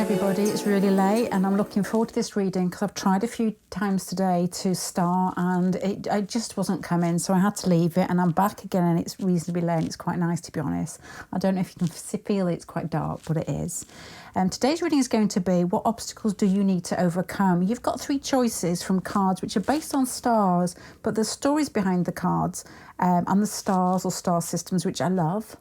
everybody. It's really late and I'm looking forward to this reading because I've tried a few times today to start and it just wasn't coming, so I had to leave it, and I'm back again and it's reasonably late and it's quite nice, to be honest. I don't know if you can feel it's quite dark, but it is. Today's reading is going to be, what obstacles do you need to overcome? You've got 3 choices from cards which are based on stars, but there's stories behind the cards and the stars or star systems, which I love,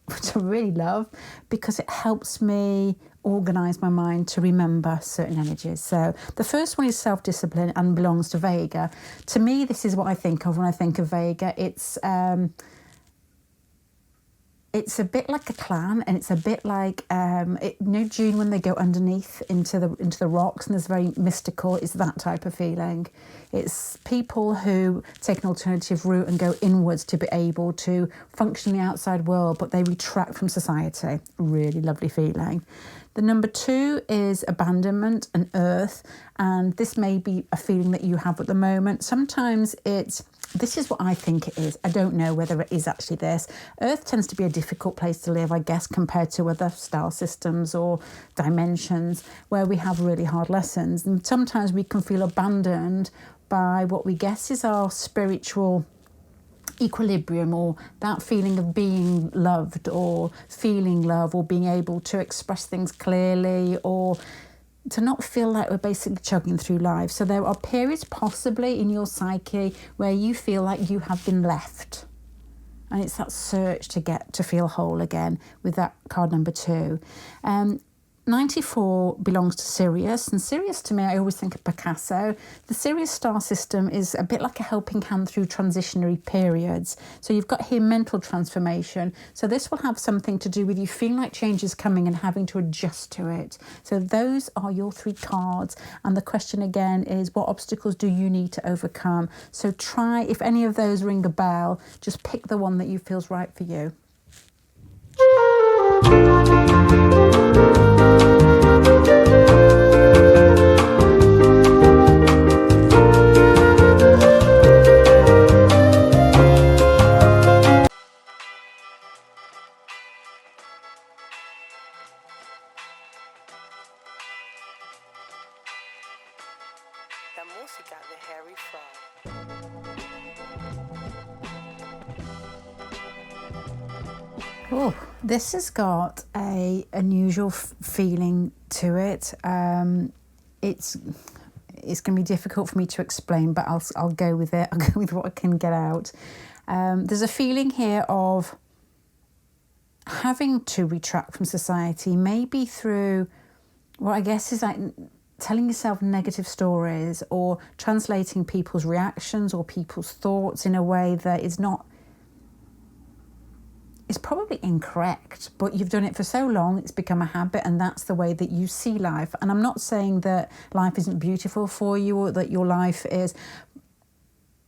which I really love, because it helps me organise my mind to remember certain energies. So the first one is self-discipline and belongs to Vega. To me, this is what I think of when I think of Vega. It's a bit like a clan, and it's a bit like June when they go underneath into the rocks and there's very mystical. It's that type of feeling. It's people who take an alternative route and go inwards to be able to function in the outside world, but they retract from society. Really lovely feeling. The number 2 is abandonment and earth, and this may be a feeling that you have at the moment. Sometimes this is what I think it is. I don't know whether it is actually this. Earth tends to be a difficult place to live, I guess, compared to other star systems or dimensions where we have really hard lessons. And sometimes we can feel abandoned by what we guess is our spiritual equilibrium, or that feeling of being loved or feeling love or being able to express things clearly, or to not feel like we're basically chugging through life. So there are periods possibly in your psyche where you feel like you have been left. And it's that search to get to feel whole again with that card number 2. 94 belongs to Sirius, and Sirius to me, I always think of Picasso. The Sirius star system is a bit like a helping hand through transitionary periods. So you've got here mental transformation. So this will have something to do with you feeling like change is coming and having to adjust to it. So those are your 3 cards. And the question again is, what obstacles do you need to overcome? So try, if any of those ring a bell, just pick the one that you feels right for you. Oh, this has got a unusual feeling to it. It's going to be difficult for me to explain, but I'll go with it. I'll go with what I can get out. There's a feeling here of having to retract from society, maybe through what I guess is like telling yourself negative stories or translating people's reactions or people's thoughts in a way that is not, it's probably incorrect, but you've done it for so long, it's become a habit, and that's the way that you see life. And I'm not saying that life isn't beautiful for you or that your life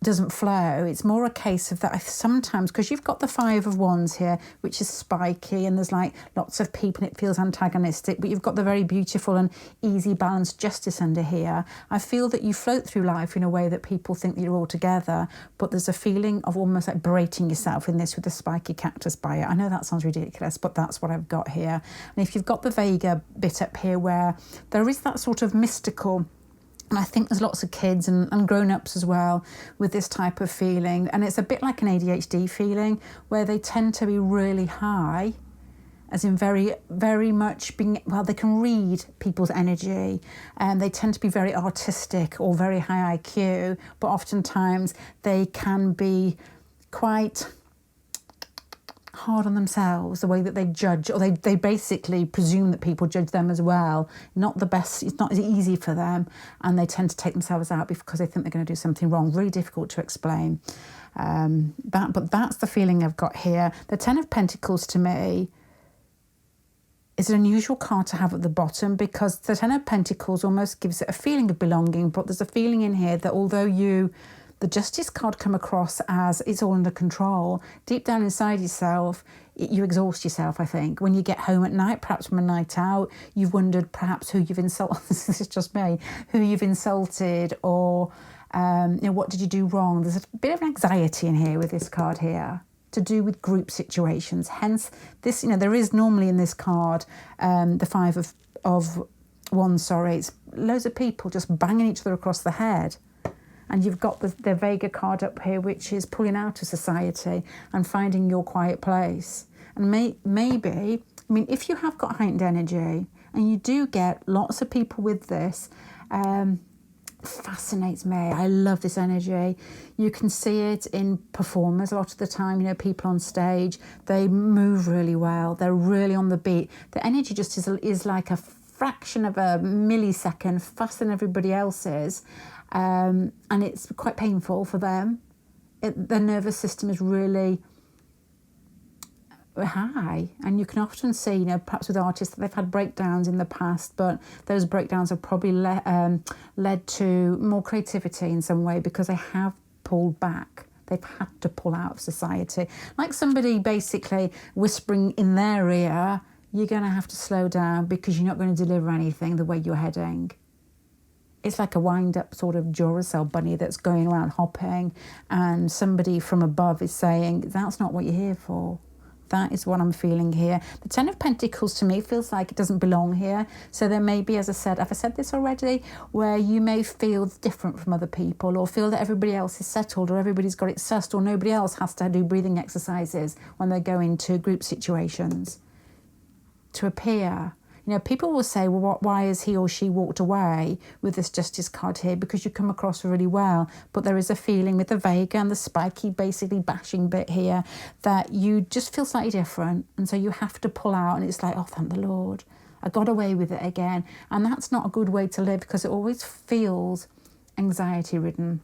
doesn't flow. It's more a case of that I sometimes, because you've got the 5 of Wands here, which is spiky, and there's like lots of people and it feels antagonistic, but you've got the very beautiful and easy balanced Justice under here. I feel that you float through life in a way that people think that you're all together, but there's a feeling of almost like berating yourself in this with the spiky cactus by it. I know that sounds ridiculous, but that's what I've got here. And if you've got the Vega bit up here where there is that sort of mystical, and I think there's lots of kids and grown-ups as well with this type of feeling. And it's a bit like an ADHD feeling where they tend to be really high, as in very, very much being, well, they can read people's energy and they tend to be very artistic or very high IQ, but oftentimes they can be quite hard on themselves, the way that they judge, or they basically presume that people judge them as well. Not the best, it's not as easy for them, and they tend to take themselves out because they think they're going to do something wrong. Really difficult to explain. But that's the feeling I've got here. The 10 of Pentacles to me is an unusual card to have at the bottom, because the 10 of Pentacles almost gives it a feeling of belonging, but there's a feeling in here that although the Justice card come across as it's all under control, deep down inside yourself, you exhaust yourself, I think. When you get home at night, perhaps from a night out, you've wondered perhaps who you've insulted, this is just me, who you've insulted, or what did you do wrong? There's a bit of anxiety in here with this card here, to do with group situations. Hence, this, there is normally in this card the 5 of of Wands, sorry, it's loads of people just banging each other across the head. And you've got the Vega card up here, which is pulling out of society and finding your quiet place. And maybe, I mean, if you have got heightened energy, and you do get lots of people with this, fascinates me. I love this energy. You can see it in performers a lot of the time, you know, people on stage, they move really well. They're really on the beat. The energy just is like a fraction of a millisecond faster than everybody else's. And it's quite painful for them. Their nervous system is really high, and you can often see, you know, perhaps with artists that they've had breakdowns in the past, but those breakdowns have probably led to more creativity in some way because they have pulled back. They've had to pull out of society. Like somebody basically whispering in their ear, you're going to have to slow down because you're not going to deliver anything the way you're heading. It's like a wind-up sort of Duracell bunny that's going around hopping, and somebody from above is saying, that's not what you're here for. That is what I'm feeling here. The Ten of Pentacles to me feels like it doesn't belong here. So there may be, as I said, have I said this already, where you may feel different from other people, or feel that everybody else is settled, or everybody's got it sussed, or nobody else has to do breathing exercises when they go into group situations to appear. You know, people will say, well, why has he or she walked away with this Justice card here? Because you come across really well. But there is a feeling with the Vega and the spiky, basically bashing bit here, that you just feel slightly different. And so you have to pull out, and it's like, oh, thank the Lord, I got away with it again. And that's not a good way to live, because it always feels anxiety-ridden.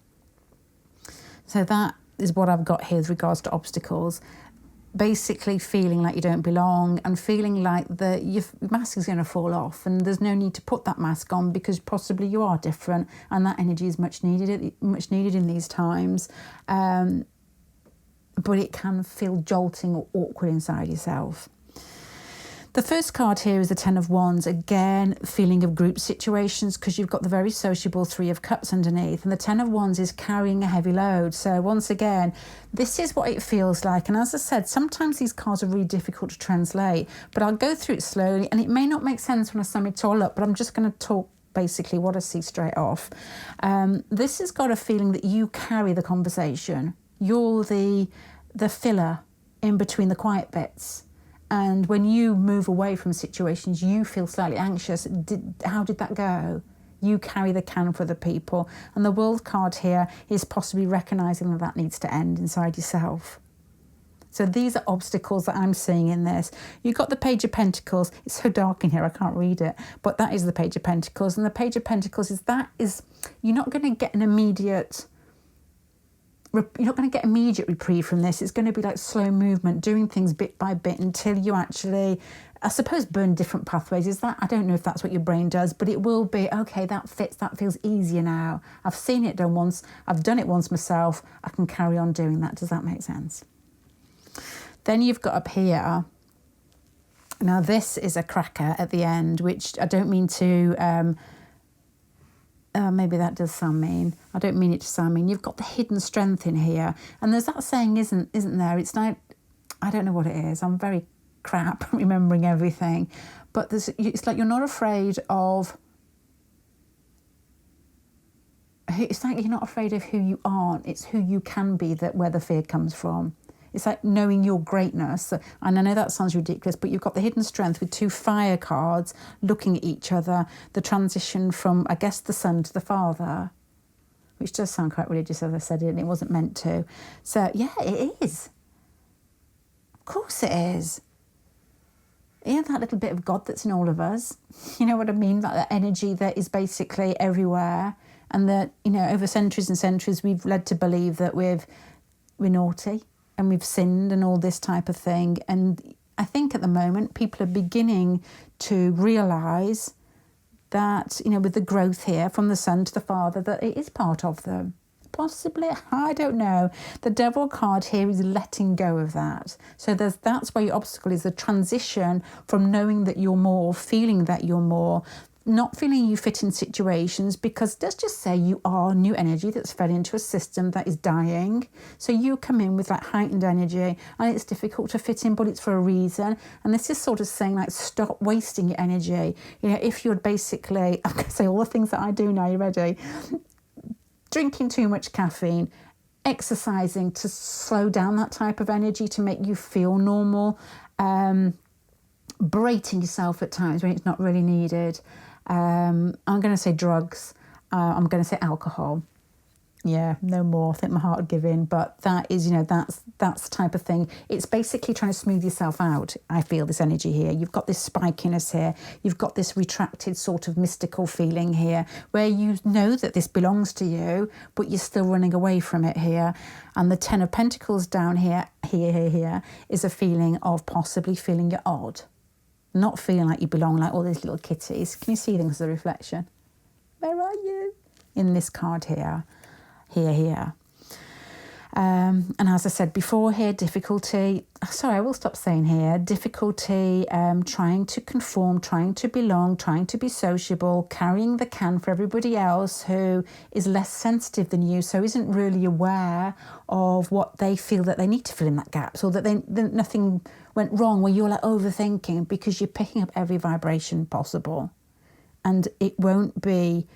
So that is what I've got here with regards to obstacles. Basically feeling like you don't belong, and feeling like your mask is going to fall off, and there's no need to put that mask on because possibly you are different, and that energy is much needed in these times. But it can feel jolting or awkward inside yourself. The first card here is the Ten of Wands. Again, feeling of group situations, because you've got the very sociable Three of Cups underneath. And the Ten of Wands is carrying a heavy load. So once again, this is what it feels like. And as I said, sometimes these cards are really difficult to translate. But I'll go through it slowly. And it may not make sense when I sum it all up, but I'm just going to talk basically what I see straight off. This has got a feeling that you carry the conversation. You're the filler in between the quiet bits. And when you move away from situations, you feel slightly anxious. How did that go? You carry the can for the people. And the World card here is possibly recognising that needs to end inside yourself. So these are obstacles that I'm seeing in this. You've got the Page of Pentacles. It's so dark in here, I can't read it. But that is the Page of Pentacles. And the Page of Pentacles is you're not going to get an immediate... You're not going to get immediate reprieve from this. It's going to be like slow movement, doing things bit by bit until you actually, I suppose, burn different pathways. Is that, I don't know if that's what your brain does, but it will be, okay, that fits, that feels easier now. I've seen it done once. I've done it once myself. I can carry on doing that. Does that make sense? Then you've got up here, now this is a cracker at the end, which I don't mean to... maybe that does sound mean. I don't mean it to sound mean. You've got the hidden strength in here. And there's that saying, isn't there? It's like, I don't know what it is. I'm very crap remembering everything. But it's like you're not afraid of... It's like you're not afraid of who you aren't. It's who you can be, where the fear comes from. It's like knowing your greatness. And I know that sounds ridiculous, but you've got the hidden strength with two fire cards looking at each other. The transition from, I guess, the son to the father, which does sound quite religious, as I said, and it wasn't meant to. So, yeah, it is. Of course it is. Yeah, that little bit of God that's in all of us. You know what I mean? That energy that is basically everywhere. And that, you know, over centuries and centuries, we've led to believe that we're naughty. And we've sinned and all this type of thing. And I think at the moment, people are beginning to realise that, you know, with the growth here from the son to the father, that it is part of them. Possibly, I don't know. The Devil card here is letting go of that. So that's where your obstacle is, the transition from knowing that you're more, feeling that you're more, not feeling you fit in situations, because let's just say you are new energy that's fed into a system that is dying. So you come in with that heightened energy and it's difficult to fit in, but it's for a reason. And this is sort of saying, like, stop wasting your energy. You know, if you're basically, I'm going to say all the things that I do now, you ready? Drinking too much caffeine, exercising to slow down that type of energy to make you feel normal, berating yourself at times when it's not really needed. I'm going to say drugs. I'm going to say alcohol. Yeah, no more. I think my heart would give in. But that is, you know, that's the type of thing. It's basically trying to smooth yourself out. I feel this energy here. You've got this spikiness here. You've got this retracted sort of mystical feeling here, where you know that this belongs to you, but you're still running away from it here. And the Ten of Pentacles down here is a feeling of possibly feeling you're odd. Not feeling like you belong, like all these little kitties. Can you see them as a reflection? Where are you? In this card here. Here. And as I said before here, difficulty, sorry, I will stop saying here, difficulty trying to conform, trying to belong, trying to be sociable, carrying the can for everybody else who is less sensitive than you, so isn't really aware of what they feel that they need to fill in that gap, so that nothing went wrong, where you're like overthinking because you're picking up every vibration possible. And it won't be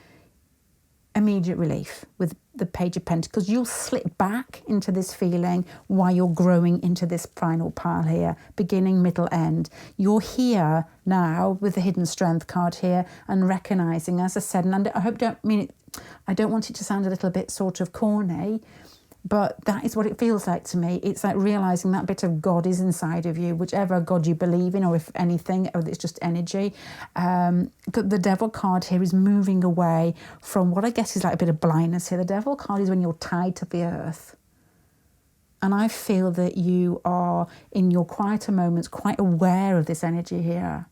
immediate relief with the Page of Pentacles. You'll slip back into this feeling while you're growing into this final pile here, beginning, middle, end. You're here now with the Hidden Strength card here and recognizing, as I said, and I don't want it to sound a little bit sort of corny, but that is what it feels like to me. It's like realizing that bit of God is inside of you, whichever God you believe in, or if anything, or it's just energy. The Devil card here is moving away from what I guess is like a bit of blindness here. The Devil card is when you're tied to the earth. And I feel that you are, in your quieter moments, quite aware of this energy here.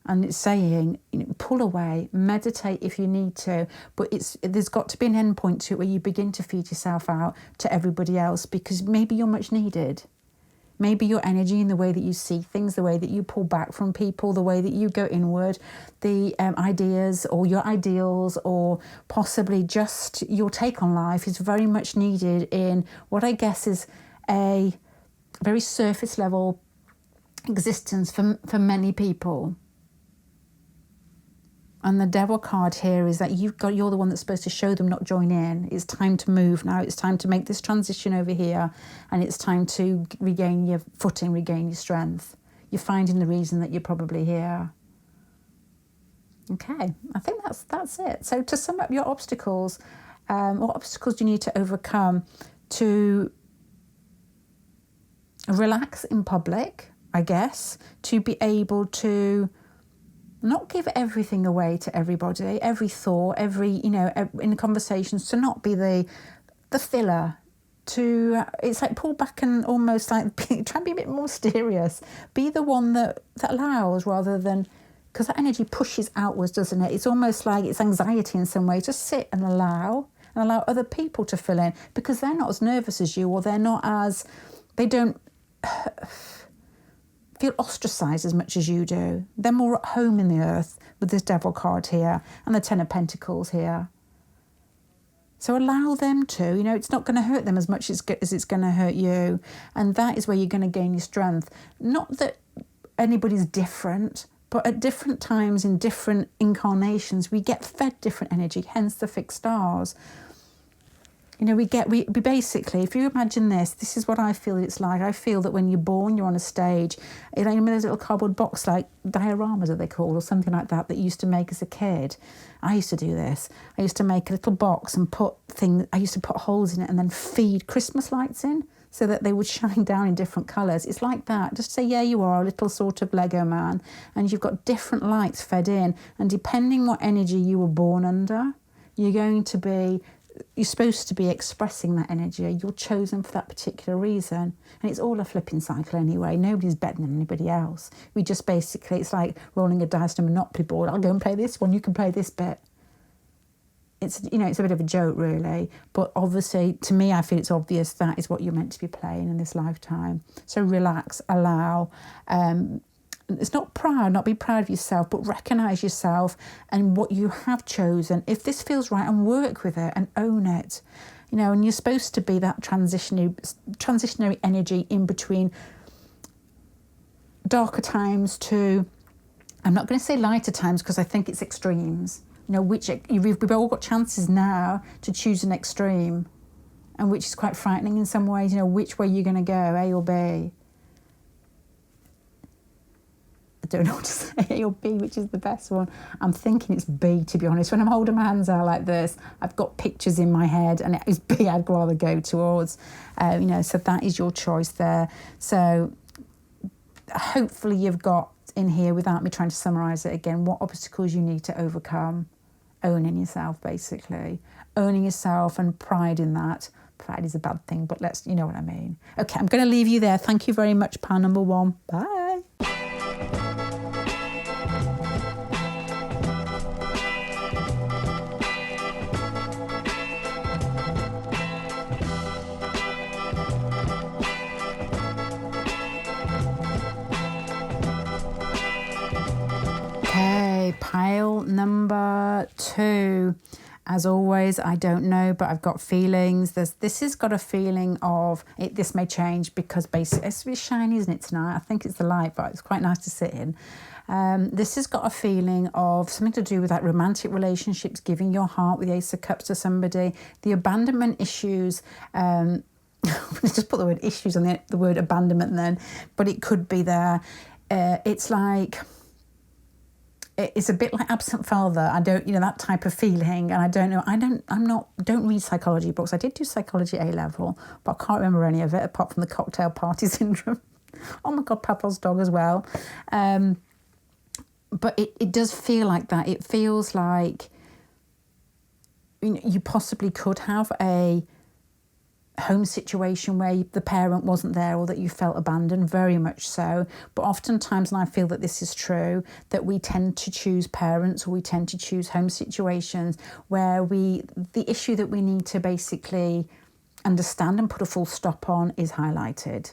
And it's saying, you know, pull away, meditate if you need to, but there's got to be an end point to it where you begin to feed yourself out to everybody else, because maybe you're much needed. Maybe your energy in the way that you see things, the way that you pull back from people, the way that you go inward, the ideas or your ideals, or possibly just your take on life is very much needed in what I guess is a very surface level existence for many people. And the Devil card here is that you're the one that's supposed to show them, not join in. It's time to move now. It's time to make this transition over here. And it's time to regain your footing, regain your strength. You're finding the reason that you're probably here. Okay, I think that's it. So to sum up your obstacles, what obstacles do you need to overcome to relax in public, I guess, to be able to not give everything away to everybody, every thought, in conversations, to not be the filler, it's like pull back and almost like try and be a bit more mysterious. Be the one that allows, rather than, because that energy pushes outwards, doesn't it? It's almost like it's anxiety in some way. Just sit and allow other people to fill in, because they're not as nervous as you, or they don't feel ostracised as much as you do. They're more at home in the earth with this Devil card here and the Ten of Pentacles here. So allow them to, it's not going to hurt them as much as it's going to hurt you. And that is where you're going to gain your strength. Not that anybody's different, but at different times in different incarnations, we get fed different energy, hence the fixed stars. We basically, if you imagine this is what I feel it's like. I feel that when you're born, you're on a stage. There's a little cardboard box, like dioramas are they called, or something like that you used to make as a kid. I used to do this. I used to make a little box and I used to put holes in it and then feed Christmas lights in so that they would shine down in different colours. It's like that. Just say, yeah, you are a little sort of Lego man, and you've got different lights fed in. And depending what energy you were born under, you're supposed to be expressing that energy. You're chosen for that particular reason. And it's all a flipping cycle anyway. Nobody's better than anybody else. We just basically, it's like rolling a dice on a Monopoly board. I'll go and play this one, you can play this bit. It's a bit of a joke, really. But obviously, to me, I feel it's obvious that is what you're meant to be playing in this lifetime. So relax, allow, it's not proud, not be proud of yourself, but recognise yourself and what you have chosen. If this feels right, and work with it and own it. You know, and you're supposed to be that transitionary energy in between darker times to, I'm not going to say lighter times because I think it's extremes. You know, we've all got chances now to choose an extreme, and which is quite frightening in some ways. You know, which way you're going to go, A or B. I don't know what to say, A or B, which is the best one. I'm thinking it's B, to be honest. When I'm holding my hands out like this, I've got pictures in my head, and it is B I'd rather go towards. You know, so that is your choice there. So hopefully you've got in here, without me trying to summarise it again, what obstacles you need to overcome. Owning yourself, basically. Owning yourself and pride in that. Pride is a bad thing, but you know what I mean. Okay, I'm going to leave you there. Thank you very much, pile number 1. Bye. Okay, pile number 2. As always, I don't know, but I've got feelings. This has got a feeling of it. This may change because basically it's a bit shiny, isn't it, tonight? I think it's the light, but it's quite nice to sit in. This has got a feeling of something to do with like romantic relationships, giving your heart with the Ace of Cups to somebody, the abandonment issues. Just put the word issues on the word abandonment then, but it could be there. It's like, it's a bit like absent father. I don't, that type of feeling. And I don't know, don't read psychology books. I did do psychology A-level, but I can't remember any of it apart from the cocktail party syndrome. Oh my God, Pavlov's dog as well. But it does feel like that. It feels like you possibly could have a home situation where the parent wasn't there, or that you felt abandoned, very much so. But oftentimes, and I feel that this is true, that we tend to choose parents, or we tend to choose home situations where the issue that we need to basically understand and put a full stop on is highlighted.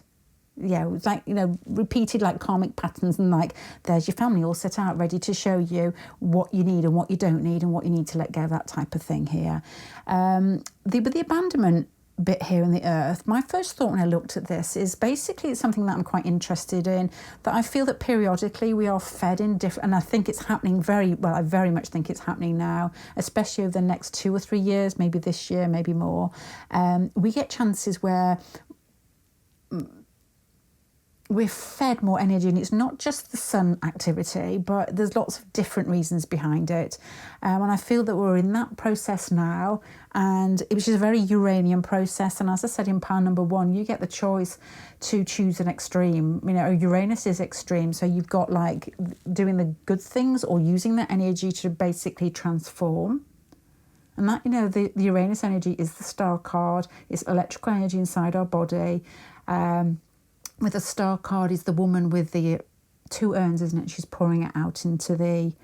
Yeah, it's like, repeated like karmic patterns, and like there's your family all set out ready to show you what you need and what you don't need and what you need to let go, that type of thing here. But the abandonment bit here in the earth, my first thought when I looked at this is basically it's something that I'm quite interested in, that I feel that periodically we are fed in different, and I think it's happening I very much think it's happening now, especially over the next 2 or 3 years, maybe this year, maybe more. We get chances where we're fed more energy, and it's not just the sun activity, but there's lots of different reasons behind it. And I feel that we're in that process now, and which is a very Uranian process. And as I said in pile number 1, you get the choice to choose an extreme. Uranus is extreme, so you've got like doing the good things or using that energy to basically transform. And that, the Uranus energy is the star card. It's electrical energy inside our body. With the star card is the woman with the 2 urns, isn't it? She's pouring it out into a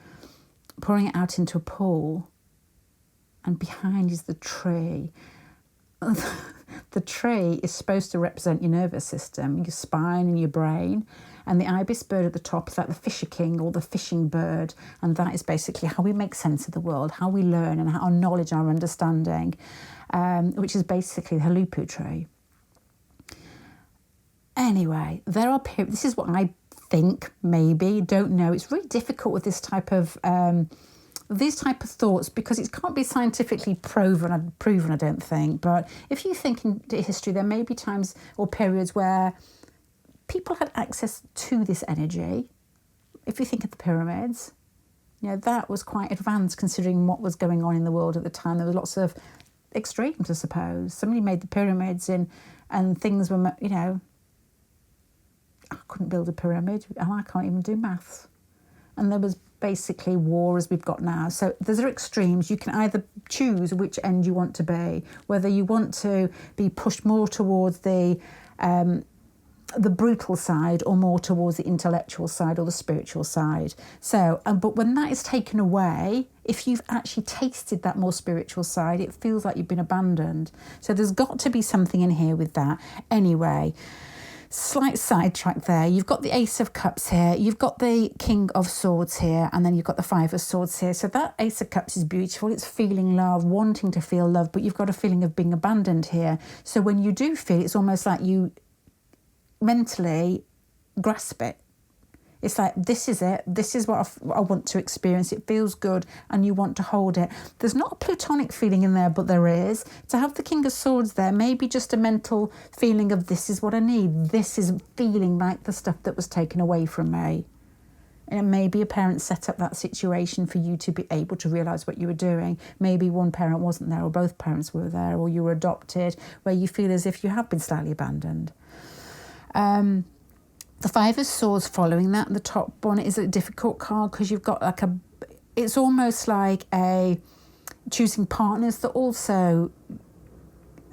pool. And behind is the tree. The tree is supposed to represent your nervous system, your spine and your brain. And the ibis bird at the top is like the fisher king, or the fishing bird. And that is basically how we make sense of the world, how we learn, and our knowledge, our understanding, which is basically the HULUPPU tree. Anyway, there are periods, this is what I think, maybe, don't know. It's really difficult with this type of these type of thoughts, because it can't be scientifically proven, I don't think. But if you think into history, there may be times or periods where people had access to this energy. If you think of the pyramids, that was quite advanced considering what was going on in the world at the time. There was lots of extremes, I suppose. Somebody made the pyramids and things were, I couldn't build a pyramid, and I can't even do maths. And there was basically war as we've got now. So there's extremes. You can either choose which end you want to be, whether you want to be pushed more towards the brutal side, or more towards the intellectual side or the spiritual side. So, but when that is taken away, if you've actually tasted that more spiritual side, it feels like you've been abandoned. So there's got to be something in here with that. Anyway, slight sidetrack there. You've got the Ace of Cups here, you've got the King of Swords here, and then you've got the Five of Swords here. So that Ace of Cups is beautiful. It's feeling love, wanting to feel love, but you've got a feeling of being abandoned here. So when you do feel, it's almost like you mentally grasp it. It's like, this is it. This is what I want to experience. It feels good and you want to hold it. There's not a platonic feeling in there, but there is. To have the King of Swords there, maybe just a mental feeling of, this is what I need. This is feeling like the stuff that was taken away from me. And maybe a parent set up that situation for you to be able to realise what you were doing. Maybe one parent wasn't there, or both parents were there, or you were adopted, where you feel as if you have been slightly abandoned. The Five of Swords following that, the top one, is a difficult card because you've got like it's almost like a choosing partners that also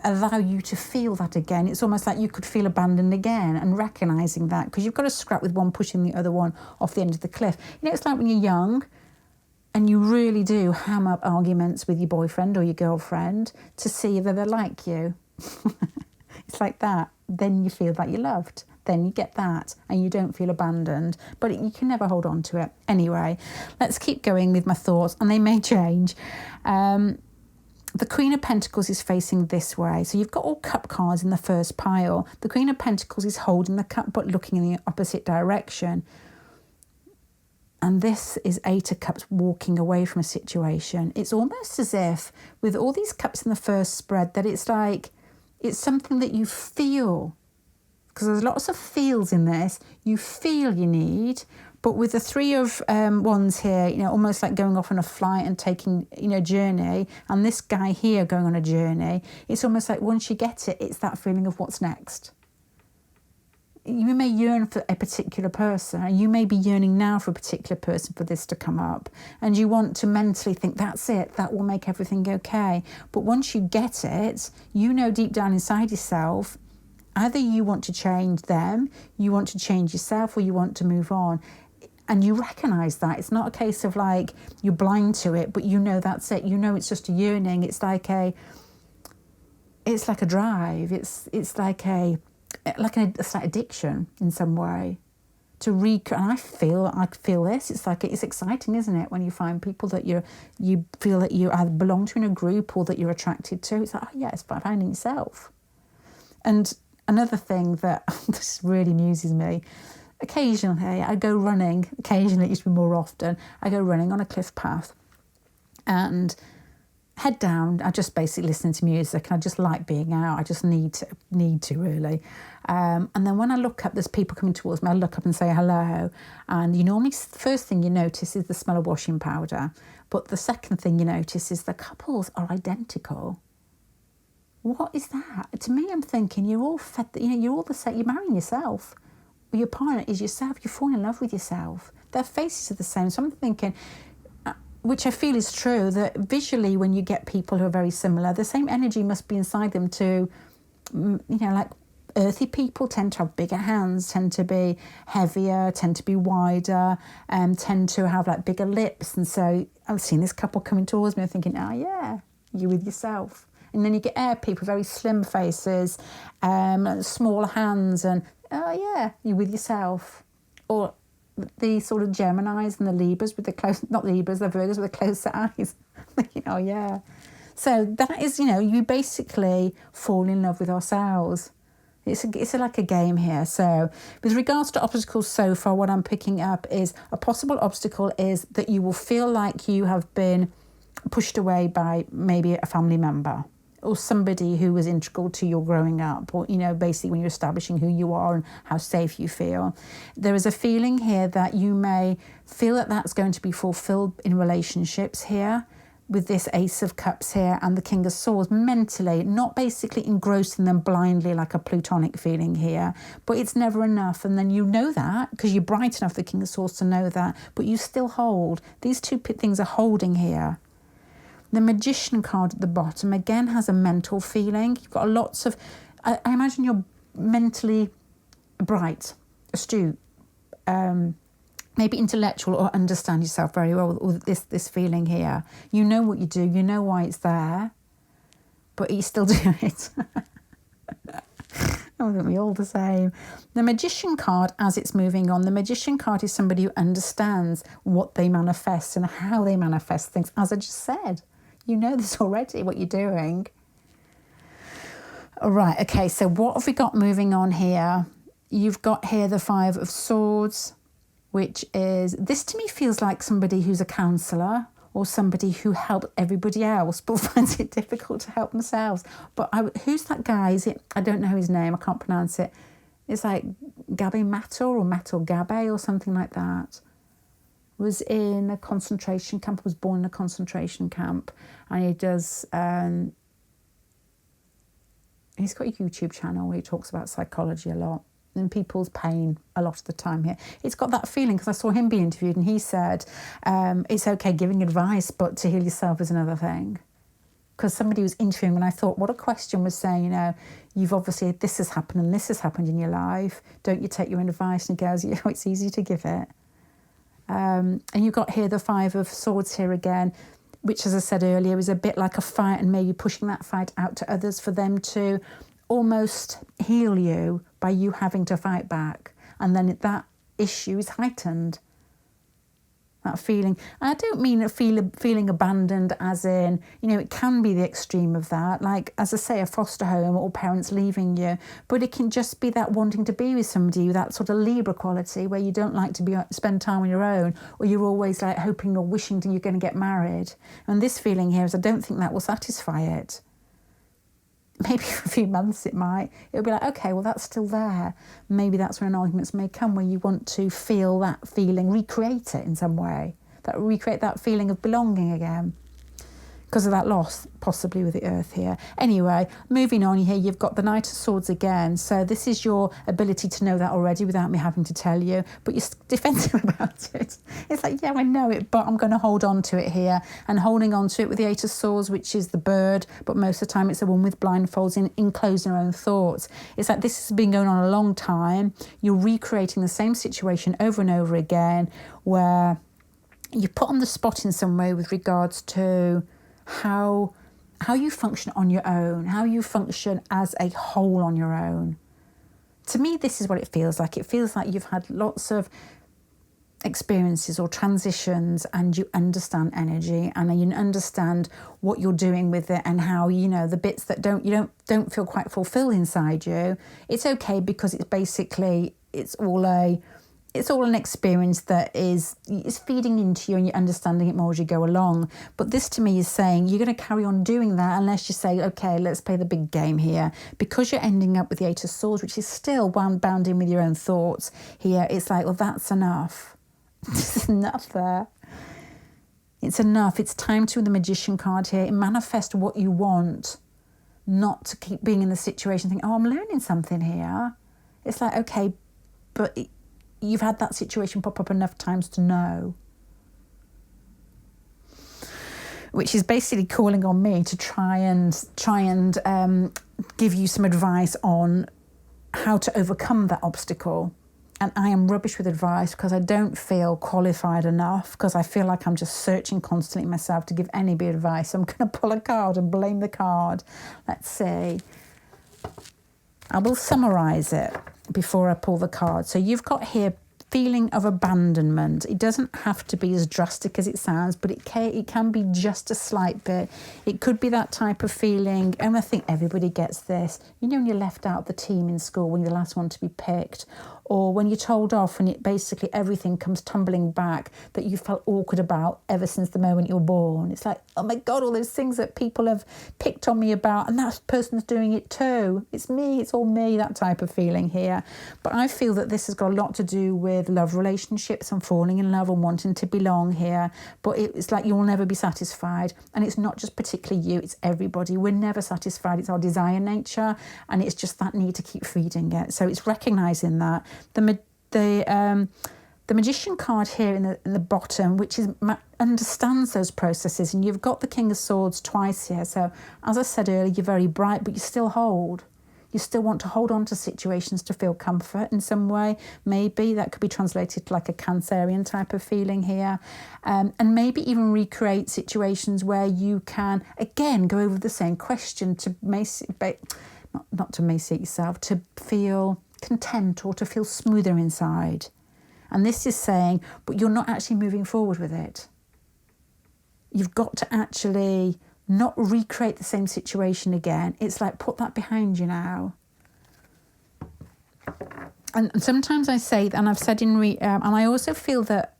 allow you to feel that again. It's almost like you could feel abandoned again, and recognising that, because you've got to scrap with one pushing the other one off the end of the cliff. You know, it's like when you're young and you really do ham up arguments with your boyfriend or your girlfriend to see whether they like you. It's like that. Then you feel that you're loved. Then you get that and you don't feel abandoned, but you can never hold on to it. Anyway, let's keep going with my thoughts, and they may change. The Queen of Pentacles is facing this way. So you've got all cup cards in the first pile. The Queen of Pentacles is holding the cup but looking in the opposite direction. And this is Eight of Cups walking away from a situation. It's almost as if with all these cups in the first spread that it's like, it's something that you feel. Because there's lots of feels in this. You feel you need, but with the Three of Wands here, you know, almost like going off on a flight and taking, you know, journey, and this guy here going on a journey, it's almost like once you get it, it's that feeling of what's next. You may yearn for a particular person, and you may be yearning now for a particular person for this to come up, and you want to mentally think, that's it, that will make everything okay. But once you get it, you know deep down inside yourself, either you want to change them, you want to change yourself, or you want to move on. And you recognise that. It's not a case of like you're blind to it, but you know that's it. You know it's just a yearning. It's like a drive. It's like a slight addiction in some way. And I feel this. It's like, it's exciting, isn't it? When you find people that you feel that you either belong to in a group or that you're attracted to. It's like, oh yeah, it's finding yourself. And another thing that this really amuses me, occasionally I go running, it used to be more often, I go running on a cliff path and head down, I just basically listen to music, and I just like being out, I just need to really. And then when I look up, there's people coming towards me, I look up and say hello, and you normally, the first thing you notice is the smell of washing powder, but the second thing you notice is the couples are identical. What is that? To me, I'm thinking you're all fed. You're all the same. You're marrying yourself. Your partner is yourself. You're falling in love with yourself. Their faces are the same. So I'm thinking, which I feel is true, that visually, when you get people who are very similar, the same energy must be inside them too. Like earthy people tend to have bigger hands, tend to be heavier, tend to be wider, tend to have like bigger lips. And so I've seen this couple coming towards me. I'm thinking, oh yeah, you're with yourself. And then you get air people, very slim faces, small hands, and oh yeah, you're with yourself. Or the sort of Geminis and the Libras with the close, not Libras, the Virgos with the closer eyes. Thinking, oh yeah. So that is, you basically fall in love with ourselves. It's like a game here. So with regards to obstacles so far, what I'm picking up is a possible obstacle is that you will feel like you have been pushed away by maybe a family member, or somebody who was integral to your growing up, or, basically when you're establishing who you are and how safe you feel. There is a feeling here that you may feel that that's going to be fulfilled in relationships here, with this Ace of Cups here and the King of Swords, mentally, not basically engrossing them blindly like a plutonic feeling here, but it's never enough. And then you know that, because you're bright enough, the King of Swords, to know that, but you still hold. These two things are holding here. The Magician card at the bottom, again, has a mental feeling. You've got lots of... I imagine you're mentally bright, astute, maybe intellectual, or understand yourself very well with this feeling here. You know what you do. You know why it's there, but you still do it. I think we all the same. The Magician card, as it's moving on, the Magician card is somebody who understands what they manifest and how they manifest things. As I just said, you know this already, what you're doing. All right, okay, so what have we got moving on here? You've got here the Five of Swords, which is, this to me feels like somebody who's a counsellor or somebody who helped everybody else but finds it difficult to help themselves. But who's that guy? Is it? I don't know his name. I can't pronounce it. It's like Gabe Mator or Mator Gabe or something like that. Was in a concentration camp, was born in a concentration camp. And he does, he's got a YouTube channel where he talks about psychology a lot and people's pain a lot of the time here. It's got that feeling, because I saw him be interviewed and he said, it's okay giving advice, but to heal yourself is another thing. Because somebody was interviewing and I thought, what a question, was saying, you know, you've obviously, this has happened and this has happened in your life. Don't you take your own advice? And he goes, yeah, it's easy to give it. And you've got here the Five of Swords here again, which, as I said earlier, is a bit like a fight and maybe pushing that fight out to others for them to almost heal you by you having to fight back. And then that issue is heightened. That feeling. And I don't mean feeling abandoned as in, you know, it can be the extreme of that. Like, as I say, a foster home or parents leaving you. But it can just be that wanting to be with somebody, that sort of Libra quality where you don't like to spend time on your own, or you're always like hoping or wishing that you're going to get married. And this feeling here is I don't think that will satisfy it. Maybe for a few months it might. It'll be like, okay, well, that's still there. Maybe that's when arguments may come, where you want to feel that feeling, recreate it in some way, recreate that feeling of belonging again. Because of that loss, possibly with the Earth here. Anyway, moving on here, you've got the Knight of Swords again. So this is your ability to know that already without me having to tell you, but you're defensive about it. It's like, yeah, I know it, but I'm going to hold on to it here. And holding on to it with the Eight of Swords, which is the bird, but most of the time it's a woman with blindfolds enclosed in her own thoughts. It's like this has been going on a long time. You're recreating the same situation over and over again, where you're put on the spot in some way with regards to how you function on your own, how you function as a whole on your own. To me, this is what it feels like. It feels like you've had lots of experiences or transitions and you understand energy and you understand what you're doing with it and how, you know, the bits that don't feel quite fulfilled inside you. It's okay, because it's basically, it's all an experience that is feeding into you and you're understanding it more as you go along. But this to me is saying you're going to carry on doing that unless you say, okay, let's play the big game here. Because you're ending up with the Eight of Swords, which is still bound in with your own thoughts here. It's like, well, that's enough. There's enough there. It's enough. It's time to, the Magician card here, manifest what you want, not to keep being in the situation thinking, oh, I'm learning something here. It's like, okay, but you've had that situation pop up enough times to know. Which is basically calling on me to try and give you some advice on how to overcome that obstacle. And I am rubbish with advice because I don't feel qualified enough, because I feel like I'm just searching constantly myself to give anybody advice. I'm going to pull a card and blame the card. Let's see. I will summarise it before I pull the card. So you've got here feeling of abandonment. It doesn't have to be as drastic as it sounds, but it can be just a slight bit. It could be that type of feeling, and I think everybody gets this. You know, when you're left out of the team in school, when you're the last one to be picked, or when you're told off and it basically everything comes tumbling back that you felt awkward about ever since the moment you were born. It's like, oh my God, all those things that people have picked on me about, and that person's doing it too. It's me, it's all me, that type of feeling here. But I feel that this has got a lot to do with love relationships and falling in love and wanting to belong here. But it's like you'll never be satisfied. And it's not just particularly you, it's everybody. We're never satisfied. It's our desire nature, and it's just that need to keep feeding it. So it's recognising that. The Magician card here in the bottom, which is understands those processes, and you've got the King of Swords twice here. So as I said earlier, you're very bright, but you still hold. You still want to hold on to situations to feel comfort in some way. Maybe that could be translated to like a Cancerian type of feeling here. And maybe even recreate situations where you can, again, go over the same question to not to emaciate yourself, to feel content or to feel smoother inside. And this is saying, but you're not actually moving forward with it. You've got to actually not recreate the same situation again. It's like, put that behind you now. And sometimes I say, and I've said and I also feel that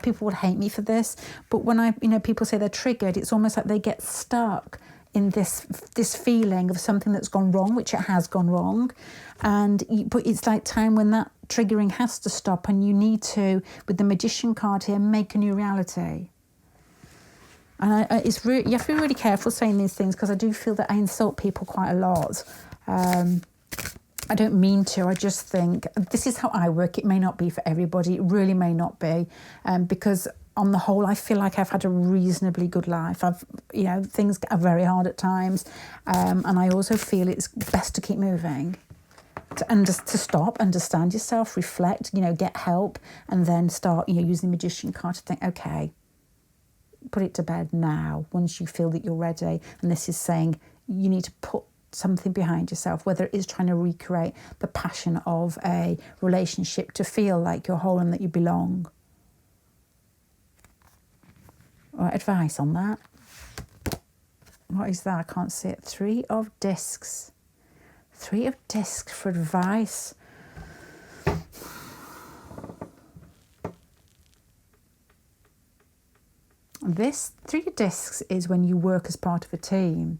people would hate me for this, but when people say they're triggered, it's almost like they get stuck in this feeling of something that's gone wrong, which it has gone wrong. But it's like time when that triggering has to stop, and you need to, with the Magician card here, make a new reality. And you have to be really careful saying these things, because I do feel that I insult people quite a lot. I don't mean to. I just think this is how I work. It may not be for everybody. It really may not be, because on the whole, I feel like I've had a reasonably good life. Things are very hard at times, and I also feel it's best to keep moving, to stop, understand yourself, reflect, get help, and then start, using the Magician card to think, okay, put it to bed now. Once you feel that you're ready, and this is saying you need to put something behind yourself, whether it is trying to recreate the passion of a relationship to feel like you're whole and that you belong. Or advice on that. What is that? I can't see it. 3 of discs. 3 of discs for advice. This 3 of discs is when you work as part of a team.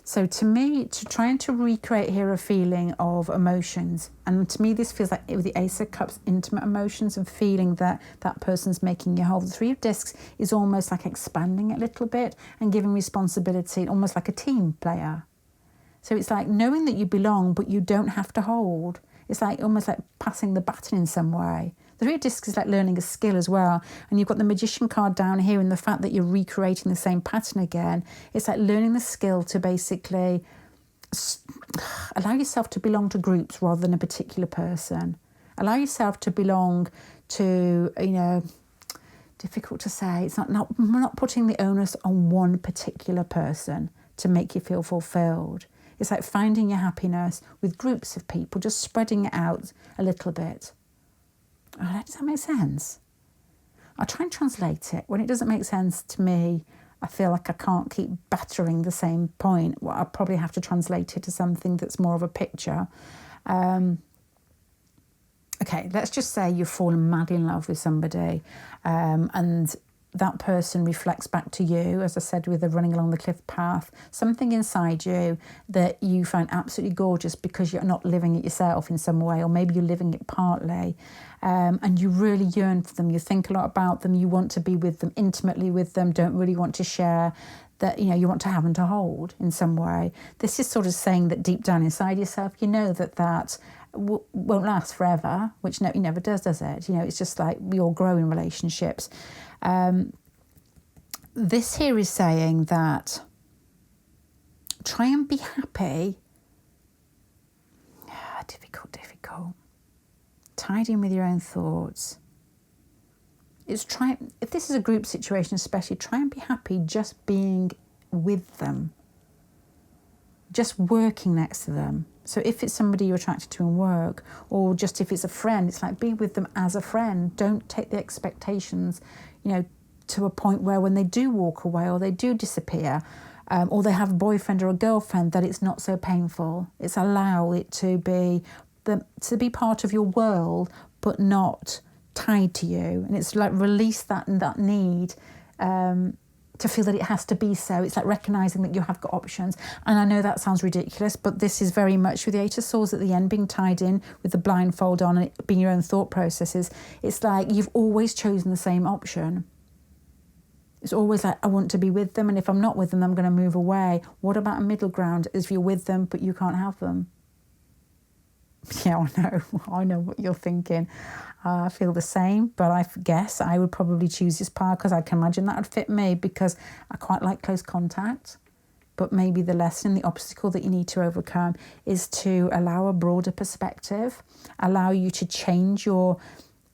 So to me, trying to recreate here a feeling of emotions, and to me this feels like with the Ace of Cups, intimate emotions and feeling that that person's making you whole. The 3 of discs is almost like expanding it a little bit and giving responsibility, almost like a team player. So it's like knowing that you belong, but you don't have to hold. It's like almost like passing the baton in some way. The 3 of discs is like learning a skill as well. And you've got the Magician card down here, and the fact that you're recreating the same pattern again. It's like learning the skill to basically allow yourself to belong to groups rather than a particular person. Allow yourself to belong to, difficult to say. It's not putting the onus on one particular person to make you feel fulfilled. It's like finding your happiness with groups of people, just spreading it out a little bit. Does that make sense? I try and translate it. When it doesn't make sense to me, I feel like I can't keep battering the same point. Well, I'll probably have to translate it to something that's more of a picture. Okay, let's just say you've fallen madly in love with somebody, and that person reflects back to you, as I said, with the running along the cliff path, something inside you that you find absolutely gorgeous because you're not living it yourself in some way, or maybe you're living it partly, and you really yearn for them. You think a lot about them. You want to be with them, intimately with them, don't really want to share, that you want to have and to hold in some way. This is sort of saying that deep down inside yourself, you know that won't last forever, which it never does it? It's just like we all grow in relationships. This here is saying that try and be happy. Difficult. Tied in with your own thoughts. If this is a group situation especially, try and be happy just being with them. Just working next to them. So if it's somebody you're attracted to in work, or just if it's a friend, it's like be with them as a friend. Don't take the expectations, to a point where when they do walk away or they do disappear, or they have a boyfriend or a girlfriend, that it's not so painful. It's allow it to be part of your world, but not tied to you. And it's like release that need to feel that it has to be so. It's like recognising that you have got options. And I know that sounds ridiculous, but this is very much with the 8 of Swords at the end, being tied in with the blindfold on and it being your own thought processes. It's like you've always chosen the same option. It's always like, I want to be with them, and if I'm not with them, I'm going to move away. What about a middle ground? If you're with them, but you can't have them? Yeah, I know what you're thinking. I feel the same, but I guess I would probably choose this part because I can imagine that would fit me, because I quite like close contact. But maybe the lesson, the obstacle that you need to overcome is to allow a broader perspective, allow you to change your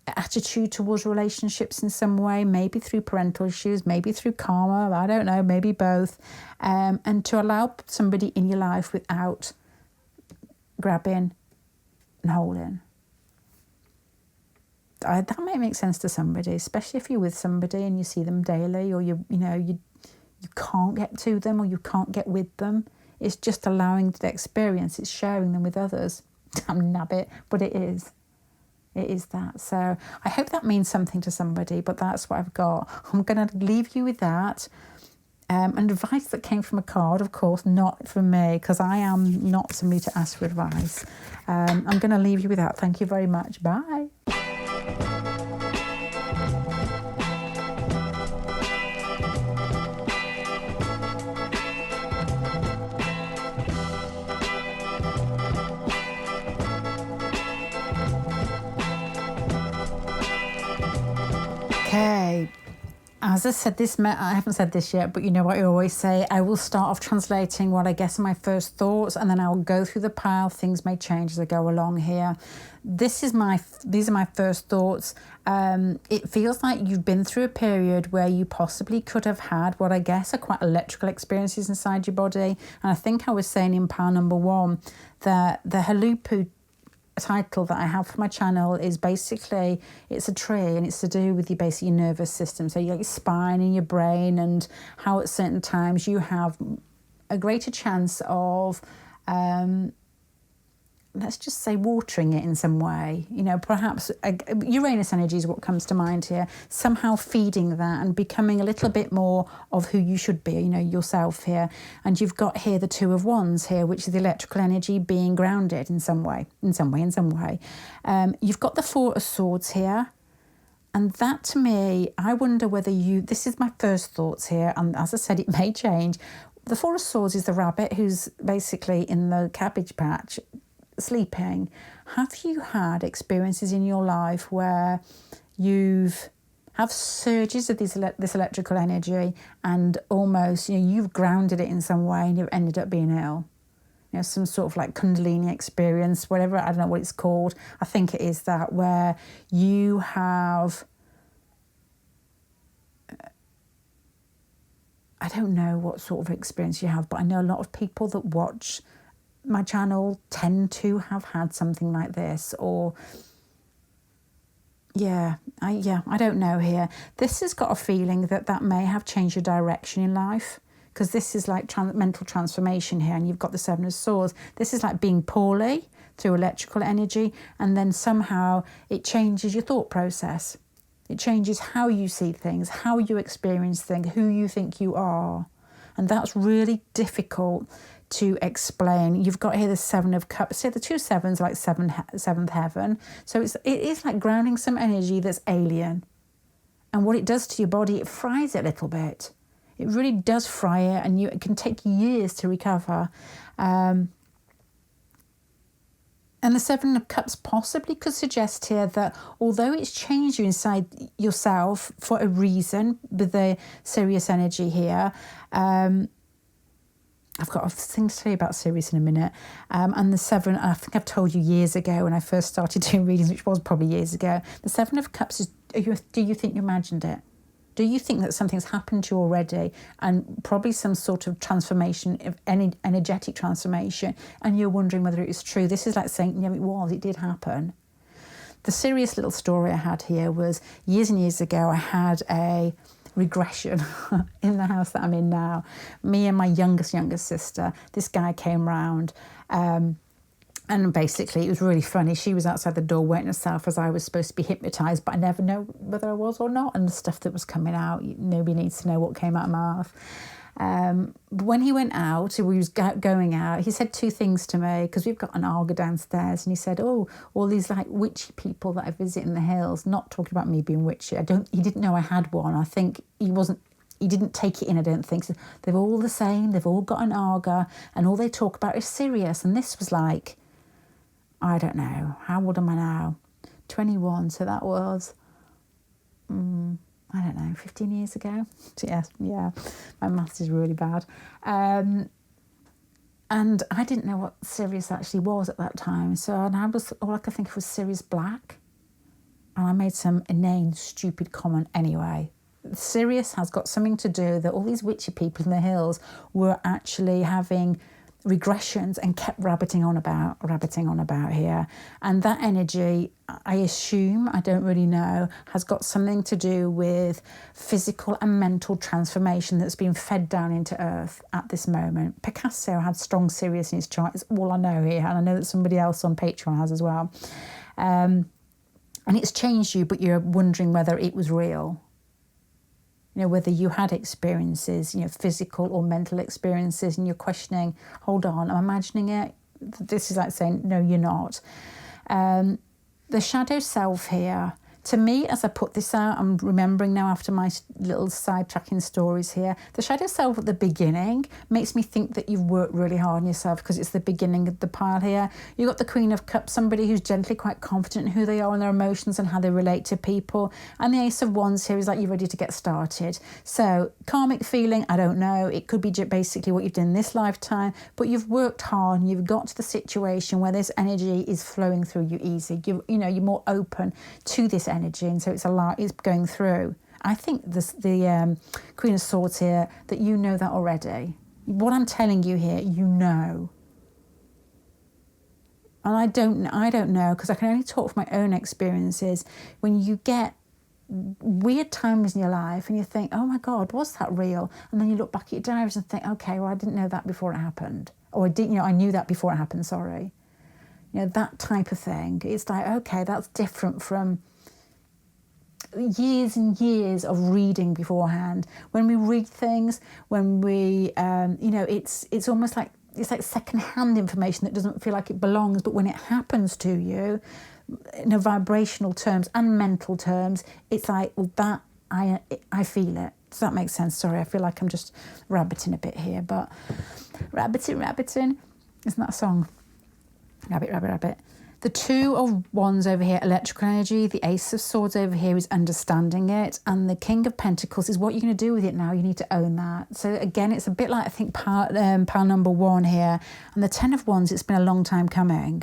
attitude towards relationships in some way, maybe through parental issues, maybe through karma, I don't know, maybe both, and to allow somebody in your life without grabbing and holding. That might make sense to somebody, especially if you're with somebody and you see them daily, or you can't get to them, or you can't get with them. It's just allowing the experience. It's sharing them with others. Damn nabbit, but it is. It is that. So I hope that means something to somebody, but that's what I've got. I'm going to leave you with that. And advice that came from a card, of course, not from me, because I am not somebody to ask for advice. I'm going to leave you with that. Thank you very much. Bye. Okay, as I said, I haven't said this yet, but you know what I always say, I will start off translating what I guess are my first thoughts, and then I'll go through the pile. Things may change as I go along here. These are my first thoughts. It feels like you've been through a period where you possibly could have had what I guess are quite electrical experiences inside your body. And I think I was saying in pile number 1 that the HULUPPU title that I have for my channel is basically, it's a tree, and it's to do with your nervous system. So your spine and your brain, and how at certain times you have a greater chance of let's just say watering it in some way. Perhaps Uranus energy is what comes to mind here. Somehow feeding that and becoming a little bit more of who you should be, yourself here. And you've got here the 2 of Wands here, which is the electrical energy being grounded in some way. You've got the 4 of Swords here. And that, to me, I wonder whether this is my first thoughts here, and as I said, it may change. The 4 of Swords is the rabbit who's basically in the cabbage patch, sleeping. Have you had experiences in your life where you've have surges of this electrical energy, and almost you've grounded it in some way and you've ended up being ill? Some sort of like Kundalini experience, whatever, I don't know what it's called. I think it is that, where you have, I don't know what sort of experience you have, but I know a lot of people that watch my channel tend to have had something like this, or I don't know here. This has got a feeling that may have changed your direction in life, because this is like mental transformation here, and you've got the 7 of Swords. This is like being poorly through electrical energy, and then somehow it changes your thought process. It changes how you see things, how you experience things, who you think you are. And that's really difficult to explain. You've got here the 7 of Cups. So the 2 sevens are like seventh heaven. So it is like grounding some energy that's alien. And what it does to your body, it fries it a little bit. It really does fry it, and it can take years to recover. And the 7 of Cups possibly could suggest here that although it's changed you inside yourself for a reason, with the Sirius energy here, I've got things to tell you about Sirius in a minute. And the 7, I think I've told you years ago when I first started doing readings, which was probably years ago, the 7 of Cups is, do you think you imagined it? Do you think that something's happened to you already, and probably some sort of transformation, of any energetic transformation, and you're wondering whether it was true? This is like saying, it did happen. The serious little story I had here was years and years ago, I had a regression in the house that I'm in now. Me and my youngest sister, this guy came round, and basically it was really funny. She was outside the door waiting herself as I was supposed to be hypnotised, but I never know whether I was or not, and the stuff that was coming out, nobody needs to know what came out of my mouth. But when he went out, we was going out, he said 2 things to me, because we've got an Arga downstairs, and he said, all these like witchy people that I visit in the hills, not talking about me being witchy. He didn't know I had one. I think he didn't take it in, I don't think. So they're all the same, they've all got an Arga, and all they talk about is Sirius. And this was like, I don't know, how old am I now? 21, so that was, I don't know, 15 years ago. So yeah, my maths is really bad. And I didn't know what Sirius actually was at that time. So all I could think of was Sirius Black. And I made some inane, stupid comment anyway. Sirius has got something to do that all these witchy people in the hills were actually having regressions and kept rabbiting on about here. And that energy, I assume, I don't really know, has got something to do with physical and mental transformation that's been fed down into earth at this moment. Picasso had strong Sirius in his chart, is all I know here, and I know that somebody else on Patreon has as well. And it's changed you, but you're wondering whether it was real. You know, whether you had experiences, you know, physical or mental experiences, and you're questioning, hold on, I'm imagining it. This is like saying, no, you're not. The shadow self here, to me, as I put this out, I'm remembering now after my little sidetracking stories here, the shadow self at the beginning makes me think that you've worked really hard on yourself because it's the beginning of the pile here. You've got the Queen of Cups, somebody who's gently quite confident in who they are and their emotions and how they relate to people. And the Ace of Wands here is like you're ready to get started. So karmic feeling, I don't know. It could be basically what you've done in this lifetime, but you've worked hard and you've got to the situation where this energy is flowing through you easy. You know, you're more open to this energy, and so it's going through. I think the Queen of Swords here, that you know that already. What I'm telling you here, you know. And I don't know, because I can only talk from my own experiences. When you get weird times in your life and you think, oh my God, was that real? And then you look back at your diaries and think, okay, well, I didn't know that before it happened. Or I knew that before it happened, sorry. You know, that type of thing. It's like, okay, that's different from years and years of reading beforehand. When we read things, when we, it's almost like, it's like second-hand information that doesn't feel like it belongs, but when it happens to you, in a vibrational terms and mental terms, it's like, well, that, I feel it. Does that make sense? Sorry, I feel like I'm just rabbiting a bit here, but rabbiting. Isn't that a song? Rabbit. The Two of Wands over here, electrical energy. The Ace of Swords over here is understanding it. And the King of Pentacles is what you're going to do with it now. You need to own that. So again, it's a bit like, I think, pile number 1 here. And the Ten of Wands, it's been a long time coming.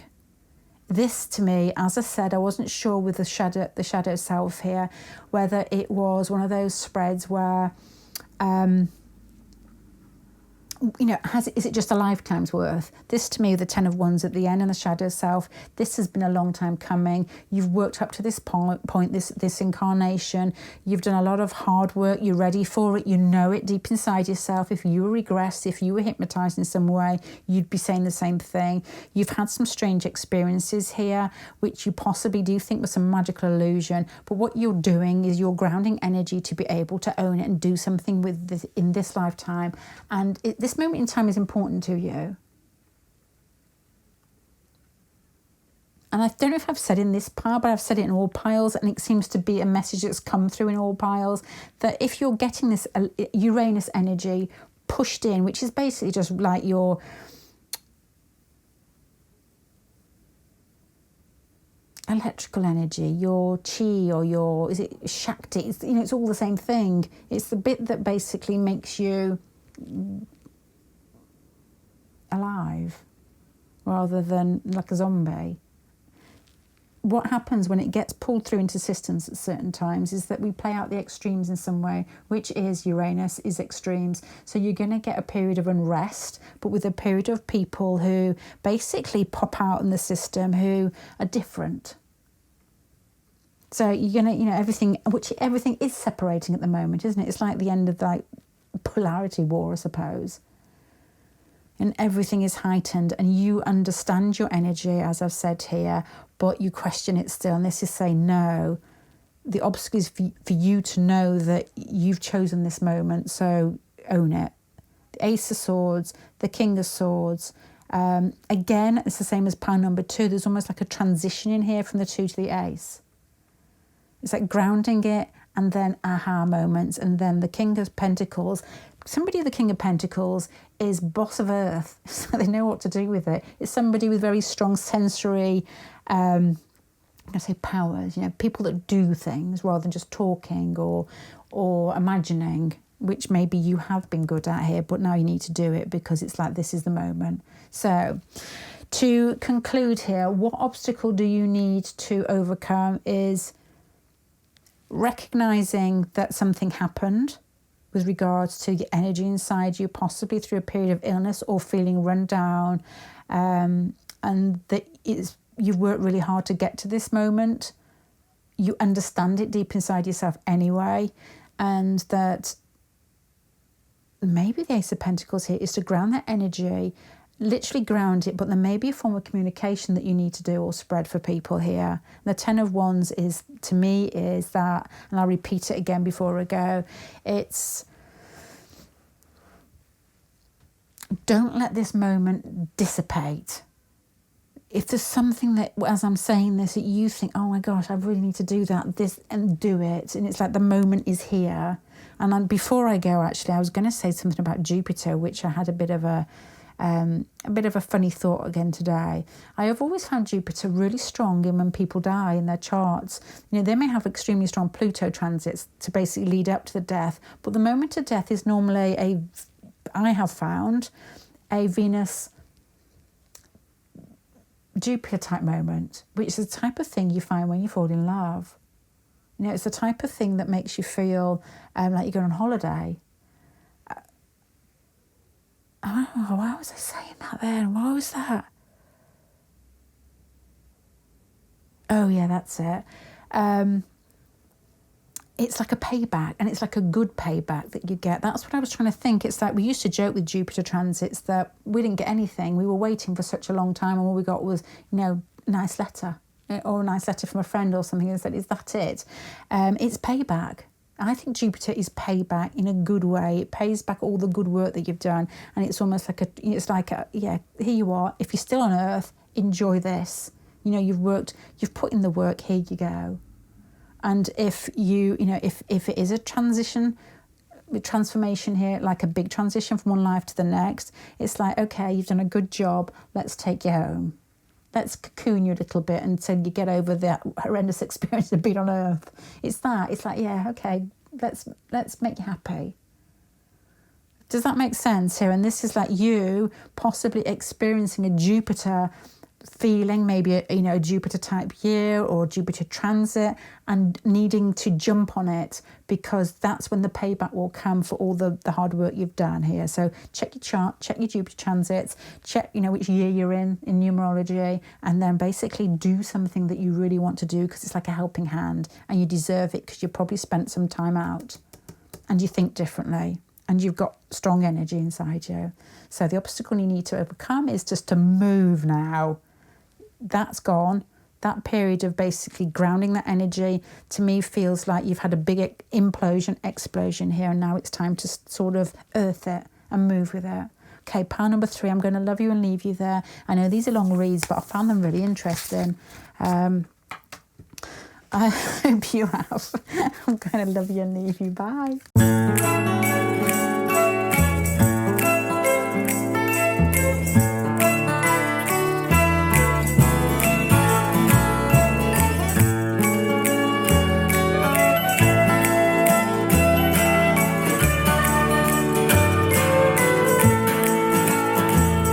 This, to me, as I said, I wasn't sure with the shadow self here, whether it was one of those spreads where... is it just a lifetime's worth? This, to me, the Ten of Wands at the end and the shadow self, this has been a long time coming. You've worked up to this point, this incarnation. You've done a lot of hard work. You're ready for it. You know it deep inside yourself. If you were regressed, if you were hypnotized in some way, you'd be saying the same thing. You've had some strange experiences here, which you possibly do think was some magical illusion. But what you're doing is you're grounding energy to be able to own it and do something with this in this lifetime. And this moment in time is important to you. And I don't know if I've said in this pile, but I've said it in all piles, and it seems to be a message that's come through in all piles, that if you're getting this Uranus energy pushed in, which is basically just like your electrical energy, your chi, or your, is it Shakti? It's all the same thing. It's the bit that basically makes you alive rather than like a zombie. What happens when it gets pulled through into systems at certain times is that we play out the extremes in some way, which is Uranus is extremes. So you're going to get a period of unrest, but with a period of people who basically pop out in the system who are different. So you're going to, everything is separating at the moment, isn't it? It's like the end of like polarity war, I suppose. And everything is heightened, and you understand your energy, as I've said here, but you question it still. And this is saying, no, the obstacle is for you to know that you've chosen this moment, so own it. The Ace of Swords, the King of Swords. Again, it's the same as pile number 2. There's almost like a transition in here from the 2 to the Ace. It's like grounding it, and then aha moments, and then the King of Pentacles. Somebody with the King of Pentacles is boss of earth, so they know what to do with it. It's somebody with very strong sensory, powers, people that do things rather than just talking or imagining, which maybe you have been good at here, but now you need to do it because it's like this is the moment. So to conclude here, what obstacle do you need to overcome is recognising that something happened with regards to your energy inside you, possibly through a period of illness or feeling run down, and that you've worked really hard to get to this moment. You understand it deep inside yourself anyway, and that maybe the Ace of Pentacles here is to ground that energy, literally ground it, but there may be a form of communication that you need to do or spread for people here. The Ten of Wands is, to me, is that, and I'll repeat it again before I go, it's don't let this moment dissipate. If there's something that, as I'm saying this, that you think, oh my gosh, I really need to do that, this, and do it. And it's like the moment is here. And before I go, actually, I was going to say something about Jupiter, which I had a bit of a funny thought again today. I have always found Jupiter really strong in when people die in their charts. You know, they may have extremely strong Pluto transits to basically lead up to the death, but the moment of death is normally I have found, a Venus Jupiter type moment, which is the type of thing you find when you fall in love. You know, it's the type of thing that makes you feel like you're going on holiday. Oh, why was I saying that then? What was that? Oh, yeah, that's it. It's like a payback, and it's like a good payback that you get. That's what I was trying to think. It's like we used to joke with Jupiter transits that we didn't get anything. We were waiting for such a long time, and all we got was, you know, a nice letter or a nice letter from a friend or something, and said, is that it? It's payback. I think Jupiter is payback in a good way. It pays back all the good work that you've done, and it's almost like here you are. If you're still on Earth, enjoy this. You know, you've put in the work. Here you go. And if if it is a transformation here, like a big transition from one life to the next, it's like, okay, you've done a good job. Let's take you home. Let's cocoon you a little bit until you get over that horrendous experience of being on Earth. It's that. It's like, yeah, okay, let's make you happy. Does that make sense here? And this is like you possibly experiencing a Jupiter feeling, maybe a Jupiter type year or Jupiter transit, and needing to jump on it because that's when the payback will come for all the hard work you've done here. So check your chart, check your Jupiter transits, check which year you're in numerology, and then basically do something that you really want to do because it's like a helping hand and you deserve it because you probably spent some time out and you think differently and you've got strong energy inside you. So the obstacle you need to overcome is just to move now. That's gone. That period of basically grounding that energy, to me, feels like you've had a big explosion here, and now it's time to sort of earth it and move with it. Okay, pile number 3, I'm going to love you and leave you there. I know these are long reads, but I found them really interesting. I hope you have. I'm going to love you and leave you. Bye.